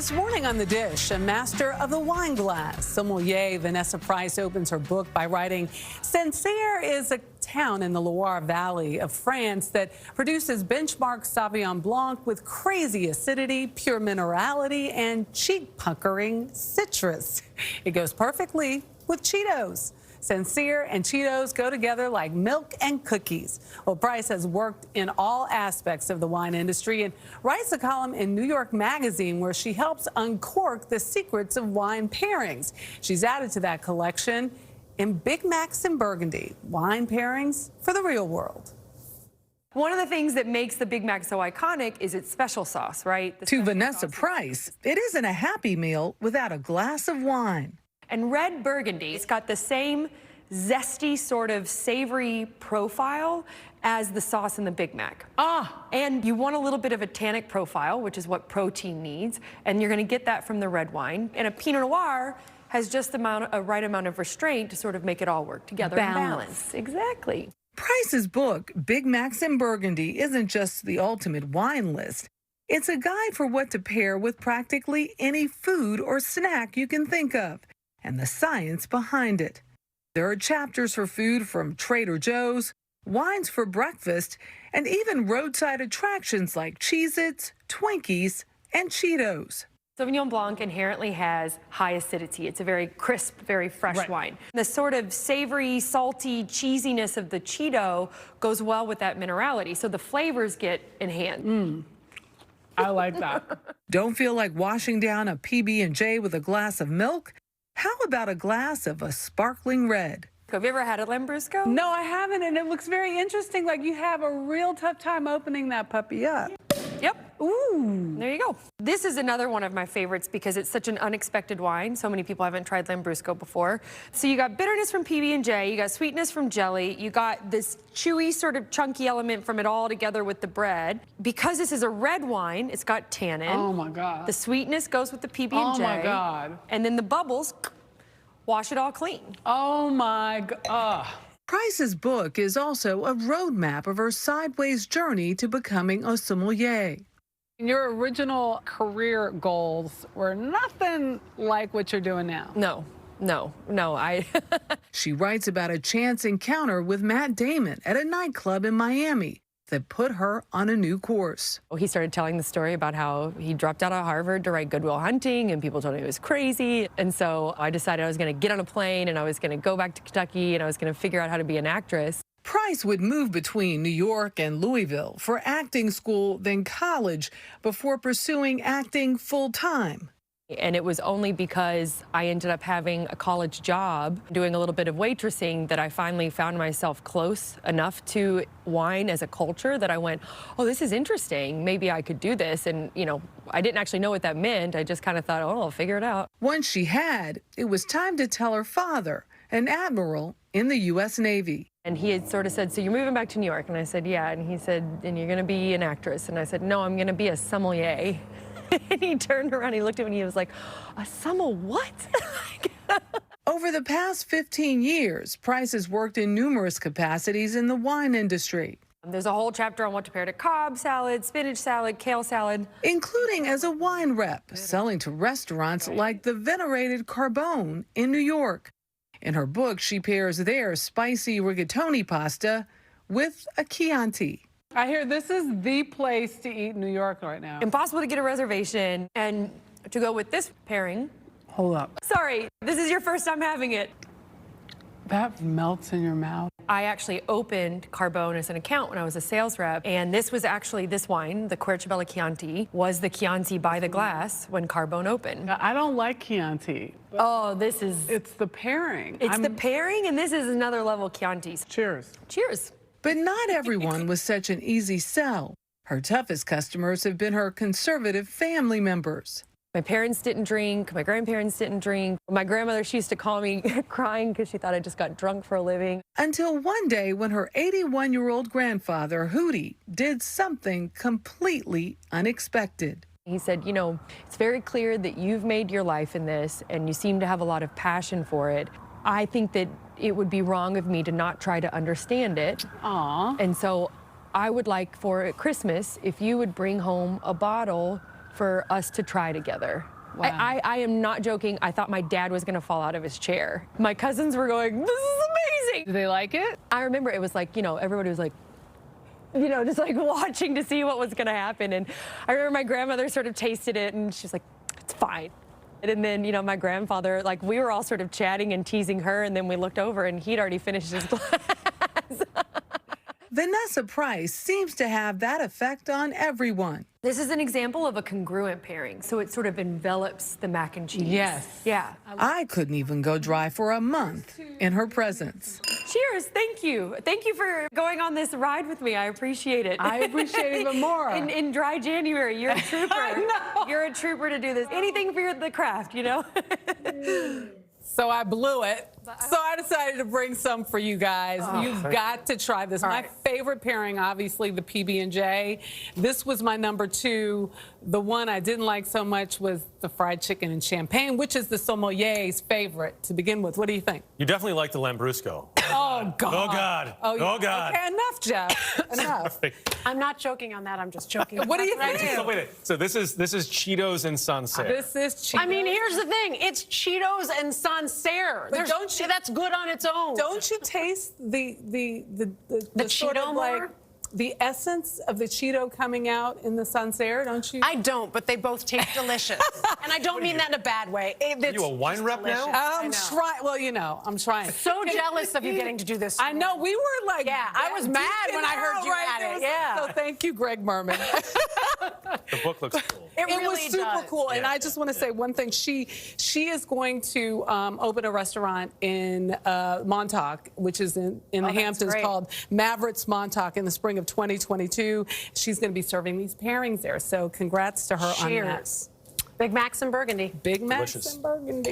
This morning on The Dish, a master of the wine glass. Sommelier Vanessa Price opens her book by writing, Sancerre is a town in the Loire Valley of France that produces benchmark Sauvignon Blanc with crazy acidity, pure minerality, and cheek-puckering citrus. It goes perfectly with Cheetos. Sancerre and Cheetos go together like milk and cookies. Well, Price has worked in all aspects of the wine industry and writes a column in New York Magazine where she helps uncork the secrets of wine pairings. She's added to that collection in Big Macs and Burgundy, wine pairings for the real world. One of the things that makes the Big Mac so iconic is its special sauce, right? To Vanessa Price, it isn't a happy meal without a glass of wine. And red Burgundy, it's got the same zesty sort of savory profile as the sauce in the Big Mac. And you want a little bit of a tannic profile, which is what protein needs, and you're gonna get that from the red wine. And a Pinot Noir has just a right amount of restraint to sort of make it all work together. Balance. Exactly. Price's book, Big Macs and Burgundy, isn't just the ultimate wine list. It's a guide for what to pair with practically any food or snack you can think of, and the science behind it. There are chapters for food from Trader Joe's, wines for breakfast, and even roadside attractions like Cheez-Its, Twinkies, and Cheetos. Sauvignon Blanc inherently has high acidity. It's a very crisp, very fresh wine. The sort of savory, salty cheesiness of the Cheeto goes well with that minerality, so the flavors get enhanced. I like that. Don't feel like washing down a PB&J with a glass of milk? How about a glass of a sparkling red? Have you ever had a Lambrusco? No, I haven't, and it looks very interesting. Like you have a real tough time opening that puppy up. Yep. Ooh. There you go. This is another one of my favorites because it's such an unexpected wine. So many people haven't tried Lambrusco before. So you got bitterness from PB&J, you got sweetness from jelly, you got this chewy sort of chunky element from it all together with the bread. Because this is a red wine, it's got tannin. Oh my God. The sweetness goes with the PB&J. Oh my God. And then the bubbles wash it all clean. Oh my God. Price's book is also a roadmap of her sideways journey to becoming a sommelier. Your original career goals were nothing like what you're doing now. No. She writes about a chance encounter with Matt Damon at a nightclub in Miami that put her on a new course. He started telling the story about how he dropped out of Harvard to write Good Will Hunting, and people told me he was crazy. And so I decided I was going to get on a plane, and I was going to go back to Kentucky, and I was going to figure out how to be an actress. Price would move between New York and Louisville for acting school, then college, before pursuing acting full-time. And it was only because I ended up having a college job doing a little bit of waitressing that I finally found myself close enough to wine as a culture that I went, oh, this is interesting. Maybe I could do this. And, you know, I didn't actually know what that meant. I just kind of thought, oh, I'll figure it out. Once she had, it was time to tell her father, an admiral in the U.S. Navy. And he had sort of said, so you're moving back to New York? And I said, yeah. And he said, and you're going to be an actress? And I said, no, I'm going to be a sommelier. And he turned around, he looked at me, and he was like, a sommelier what? Over the past 15 years, Price has worked in numerous capacities in the wine industry. There's a whole chapter on what to pair to Cobb salad, spinach salad, kale salad. Including as a wine rep, selling to restaurants like the venerated Carbone in New York. In her book, she pairs their spicy rigatoni pasta with a Chianti. I hear this is the place to eat in New York right now. Impossible to get a reservation. And to go with this pairing. Hold up. Sorry, this is your first time having it. That melts in your mouth. I actually opened Carbone as an account when I was a sales rep, and this was actually, this wine, the Quercibella Chianti, was the Chianti by the glass when Carbone opened. I don't like Chianti. Oh, this is... It's the pairing. It's the pairing, and this is another level Chianti. Cheers. Cheers. But not everyone was such an easy sell. Her toughest customers have been her conservative family members. My parents didn't drink. My grandparents didn't drink. My grandmother, she used to call me crying because she thought I just got drunk for a living. Until one day when her 81-year-old grandfather, Hootie, did something completely unexpected. He said, you know, it's very clear that you've made your life in this and you seem to have a lot of passion for it. I think that it would be wrong of me to not try to understand it. Aww. And so I would like for Christmas if you would bring home a bottle for us to try together. Wow. I am not joking. I thought my dad was going to fall out of his chair. My cousins were going, this is amazing. Do they like it? I remember it was like, you know, everybody was like, you know, just like watching to see what was going to happen. And I remember my grandmother sort of tasted it and she's like, it's fine. And then, you know, my grandfather, like, we were all sort of chatting and teasing her, and then we looked over and he'd already finished his glass. Vanessa Price seems to have that effect on everyone. This is an example of a congruent pairing, so it sort of envelops the mac and cheese. Yes. Yeah. I couldn't even go dry for a month in her presence. Cheers, thank you. Thank you for going on this ride with me. I appreciate it. I appreciate it even more. In dry January, you're a trooper. I know. You're a trooper to do this. Anything for the craft, you know? So I blew it. So I decided to bring some for you guys. You've got to try this. My favorite pairing, obviously, the PB&J. This was my number 2. The one I didn't like so much was the fried chicken and champagne, which is the sommelier's favorite to begin with. What do you think? You definitely like the Lambrusco. Oh, God. Oh, God. Oh, yeah. Oh, God. Okay, enough, Jeff. Enough. I'm not joking on that. I'm just joking. What do you think? So wait a minute. So this is Cheetos and Sancerre. This is Cheetos. I mean, here's the thing. It's Cheetos and Sancerre. But don't you- That's good on its own. Don't you taste the sort Cheeto of like more? the essence of the Cheeto coming out in the Sancerre? Don't you? I don't, but they both taste delicious. And I don't mean that in a bad way. Are you a wine rep now? I'm trying. Well, you know, I'm trying. So jealous of you getting to do this. I know. We were like, Yeah, I was mad deep when I in heard out you right had there. it, yeah. So thank you, Greg Merman. The book looks cool. It It really was super does. cool, and Yeah, I just want to say one thing. She is going to open a restaurant in Montauk, which is in the that's Hamptons, great. called Maverick's Montauk in the spring of 2022. She's going to be serving these pairings there. So congrats to her on that. Cheers. Big Macs and Burgundy. Big Macs Delicious. and Burgundy.